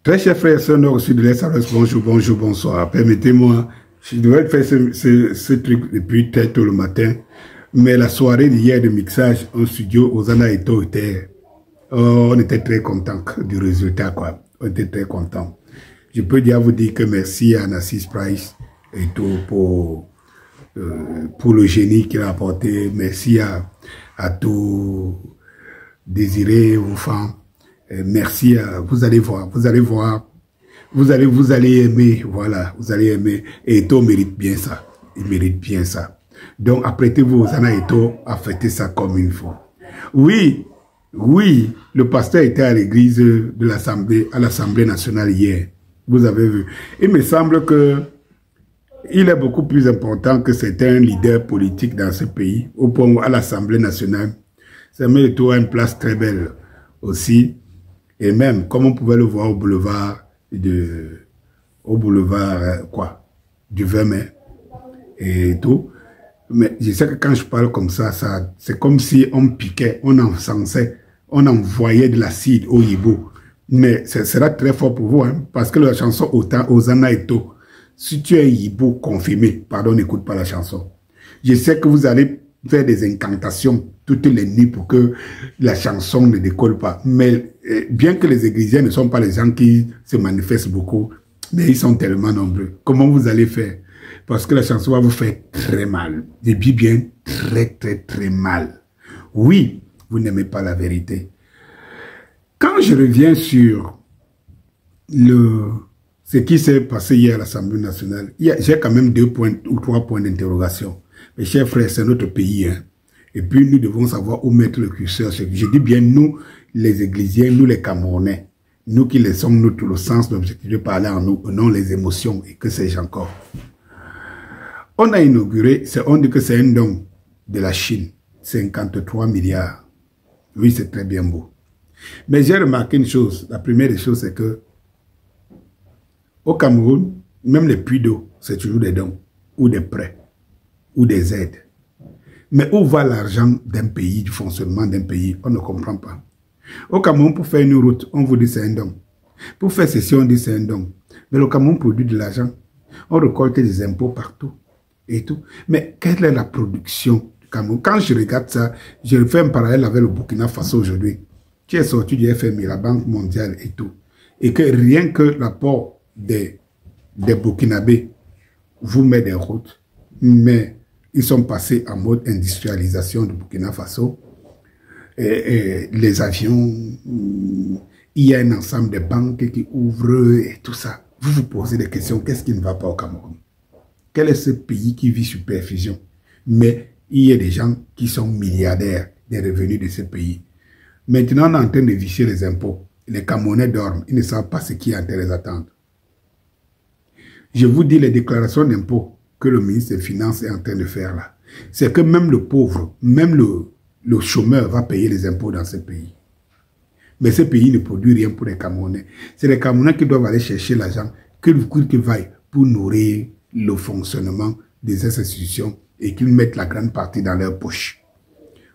Très chers frères et sœurs nord-sud de l'Est, bonjour, bonjour, bonsoir. Permettez-moi, je devrais faire ce truc depuis très tôt le matin, mais la soirée d'hier de mixage en studio, Osana et To on était très contents du résultat, quoi. On était très contents. Je peux vous dire que merci à Nassis Price et tout pour le génie qu'il a apporté. Merci à tout Désiré Oufan. Merci à vous allez voir, vous allez aimer, voilà, vous allez aimer. Et Eto mérite bien ça, il mérite bien ça. Donc apprêtez-vous Osana Eto à fêter ça comme il faut. Oui, le pasteur était à l'église de l'Assemblée, à l'Assemblée nationale hier. Vous avez vu. Il me semble que il est beaucoup plus important que certains leaders politiques dans ce pays, au point où à l'Assemblée nationale, Samuel Eto'o a une place très belle aussi. Et même, comme on pouvait le voir au boulevard du 20 mai et tout. Mais je sais que quand je parle comme ça, c'est comme si on piquait, on encensait, on envoyait de l'acide au hibou. Mais ce sera très fort pour vous, hein, parce que la chanson Osana Eto, si tu es hibou confirmé, pardon, n'écoute pas la chanson. Je sais que vous allez faire des incantations toutes les nuits pour que la chanson ne décolle pas. Mais bien que les églisiens ne sont pas les gens qui se manifestent beaucoup, mais ils sont tellement nombreux. Comment vous allez faire? Parce que la chanson va vous faire très mal. Je dis bien très mal. Oui, vous n'aimez pas la vérité. Quand je reviens sur ce qui s'est passé hier à l'Assemblée nationale, j'ai quand même 2 points ou 3 points d'interrogation. Mes chers frères, c'est notre pays, hein. Et puis nous devons savoir où mettre le curseur. Je dis bien nous, les églisiens, nous les Camerounais, nous qui laissons tout le sens de l'objectif de parler en nous, non les émotions et que sais-je encore. On a inauguré, on dit que c'est un don de la Chine, 53 milliards. Oui, c'est très bien beau. Mais j'ai remarqué une chose, la première des choses, c'est que au Cameroun, même les puits d'eau, c'est toujours des dons, ou des prêts, ou des aides. Mais où va l'argent d'un pays, du fonctionnement d'un pays? On ne comprend pas. Au Cameroun, pour faire une route, on vous dit c'est un don. Pour faire ceci, on dit c'est un don. Mais le Cameroun produit de l'argent. On récolte des impôts partout et tout. Mais quelle est la production du Cameroun? Quand je regarde ça, je fais un parallèle avec le Burkina Faso aujourd'hui, qui est sorti du FMI, la Banque mondiale et tout. Et que rien que l'apport des Burkinabés vous met des routes, mais ils sont passés en mode industrialisation du Burkina Faso. Et les avions, il y a un ensemble de banques qui ouvrent et tout ça. Vous vous posez des questions, qu'est-ce qui ne va pas au Cameroun? Quel est ce pays qui vit sur perfusion? Mais il y a des gens qui sont milliardaires des revenus de ce pays. Maintenant, on est en train de vicier les impôts. Les Camerounais dorment, ils ne savent pas ce qui est en train de les attendre. Je vous dis les déclarations d'impôts que le ministre des Finances est en train de faire là. C'est que même le pauvre, même le chômeur va payer les impôts dans ce pays. Mais ce pays ne produit rien pour les Camerounais. C'est les Camerounais qui doivent aller chercher l'argent qu'ils vaillent pour nourrir le fonctionnement des institutions et qu'ils mettent la grande partie dans leur poche.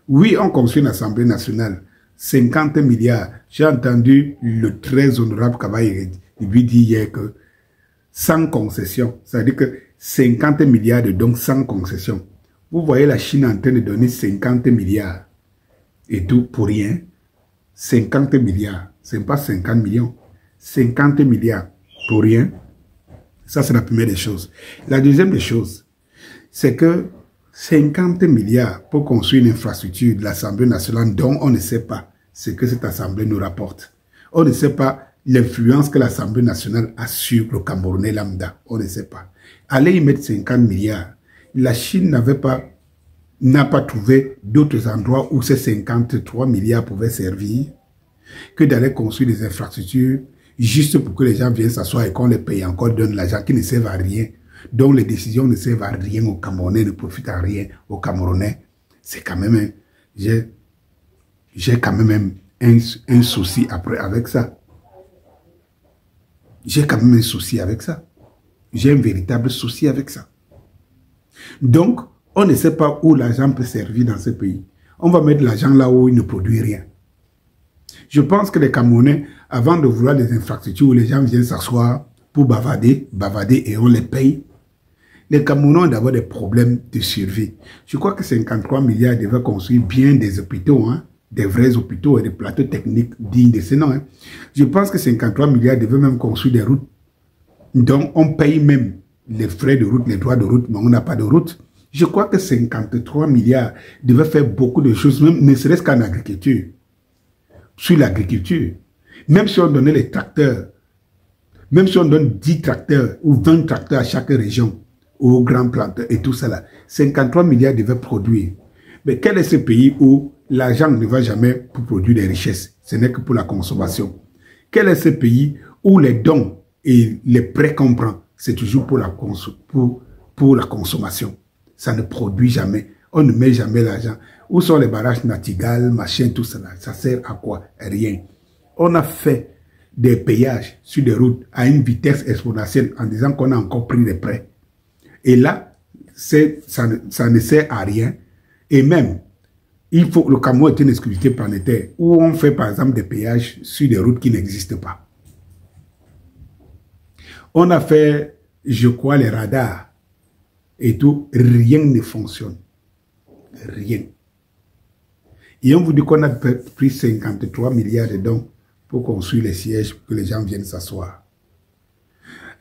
Oui, on construit une Assemblée nationale, 50 milliards. J'ai entendu le très honorable Kabaye lui dire hier que sans concession, ça veut dire que 50 milliards de dons sans concession. Vous voyez la Chine en train de donner 50 milliards et tout pour rien. 50 milliards, ce n'est pas 50 millions. 50 milliards pour rien. Ça, c'est la première des choses. La deuxième des choses, c'est que 50 milliards pour construire une infrastructure de l'Assemblée nationale dont on ne sait pas ce que cette Assemblée nous rapporte. On ne sait pas l'influence que l'Assemblée nationale a sur le Camerounais lambda. On ne sait pas. Allez y mettre 50 milliards. La Chine n'a pas trouvé d'autres endroits où ces 53 milliards pouvaient servir que d'aller construire des infrastructures juste pour que les gens viennent s'asseoir et qu'on les paye encore, donne l'argent qui ne servent à rien, dont les décisions ne servent à rien aux Camerounais, ne profitent à rien aux Camerounais. C'est quand même j'ai quand même un souci après avec ça. J'ai quand même un souci avec ça. J'ai un véritable souci avec ça. Donc, on ne sait pas où l'argent peut servir dans ce pays. On va mettre l'argent là où il ne produit rien. Je pense que les Camerounais, avant de vouloir des infrastructures où les gens viennent s'asseoir pour bavarder et on les paye, les Camerounais ont d'abord des problèmes de survie. Je crois que 53 milliards devaient construire bien des hôpitaux, hein, des vrais hôpitaux et des plateaux techniques dignes de ce nom. Hein. Je pense que 53 milliards devaient même construire des routes. Donc, on paye même les frais de route, les droits de route, mais on n'a pas de route. Je crois que 53 milliards devaient faire beaucoup de choses, même ne serait-ce qu'en agriculture. Sur l'agriculture. Même si on donnait les tracteurs, même si on donne 10 tracteurs ou 20 tracteurs à chaque région, aux grands planteurs et tout ça là, 53 milliards devaient produire. Mais quel est ce pays où l'argent ne va jamais pour produire des richesses? Ce n'est que pour la consommation. Quel est ce pays où les dons et les prêts qu'on prend, c'est toujours pour la consommation? Ça ne produit jamais. On ne met jamais l'argent. Où sont les barrages Natigal, machin, tout ça là? Ça sert à quoi? Rien. On a fait des payages sur des routes à une vitesse exponentielle en disant qu'on a encore pris des prêts. Et là, ça ne sert à rien. Et même, le Cameroun est une exclusivité planétaire où on fait par exemple des péages sur des routes qui n'existent pas. On a fait, je crois, les radars et tout, rien ne fonctionne. Rien. Et on vous dit qu'on a pris 53 milliards de dons pour construire les sièges, pour que les gens viennent s'asseoir.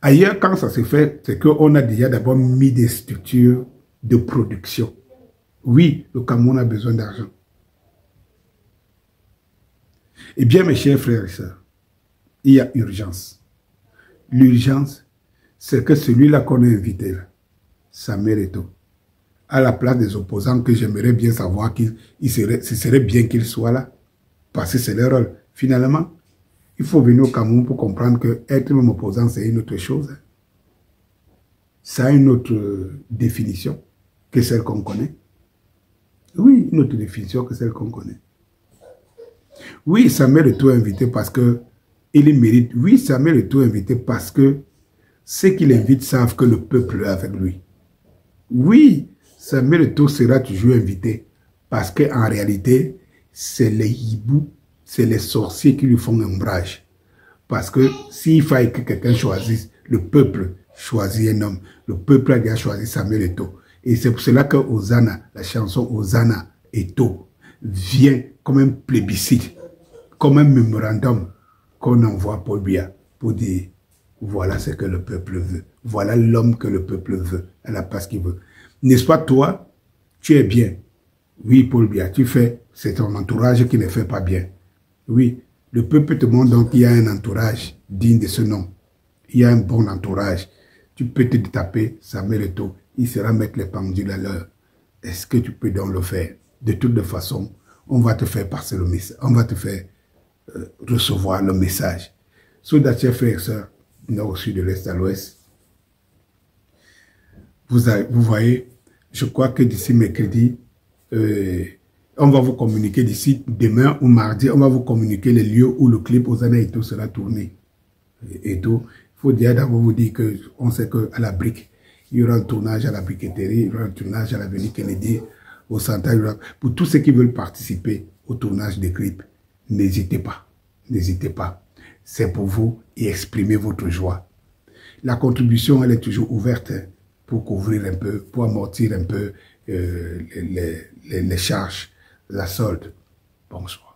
Ailleurs, quand ça se fait, c'est qu'on a déjà d'abord mis des structures de production. Oui, le Cameroun a besoin d'argent. Eh bien, mes chers frères et sœurs, il y a urgence. L'urgence, c'est que celui-là qu'on a invité, Samuel Eto'o, à la place des opposants que j'aimerais bien savoir ce serait bien qu'il soit là, parce que c'est leur rôle. Finalement, il faut venir au Cameroun pour comprendre que être même opposant, c'est une autre chose. Ça a une autre définition que celle qu'on connaît. Oui, une autre définition que celle qu'on connaît. Oui, Samuel Eto'o est invité parce que il mérite. Oui, Samuel Eto'o est invité parce que ceux qui l'invitent savent que le peuple est avec lui. Oui, Samuel Eto'o sera toujours invité parce qu'en réalité, c'est les hiboux, c'est les sorciers qui lui font ombrage. Parce que s'il fallait que quelqu'un choisisse, le peuple choisit un homme. Le peuple a déjà choisi Samuel Eto'o. Et c'est pour cela que Hosanna, la chanson Hosanna Eto'o, vient comme un plébiscite, comme un mémorandum qu'on envoie à Paul Biya pour dire voilà ce que le peuple veut. Voilà l'homme que le peuple veut, à la place qu'il veut. N'est-ce pas toi, tu es bien. Oui, Paul Biya, tu fais, c'est ton entourage qui ne fait pas bien. Oui, le peuple te montre donc qu'il y a un entourage digne de ce nom. Il y a un bon entourage. Tu peux te taper Samuel Eto'o, il sera mettre les pendules à l'heure. Est-ce que tu peux donc le faire? De toute façon, on va te faire passer le message, on va te faire recevoir le message. Soldats, chers frères et sœurs, nord, sud, de l'est à l'ouest, vous voyez, je crois que d'ici mercredi, on va vous communiquer d'ici demain ou mardi, on va vous communiquer les lieux où le clip Hosanna Eto'o sera tourné. Et tout, il faut déjà d'abord vous dire qu'on sait qu'à la brique, il y aura un tournage à la briqueterie, il y aura un tournage à l'avenue Kennedy, au Central. Pour tous ceux qui veulent participer au tournage des clips, n'hésitez pas. N'hésitez pas. C'est pour vous et exprimer votre joie. La contribution, elle est toujours ouverte pour couvrir un peu, pour amortir un peu les charges, la solde. Bonsoir.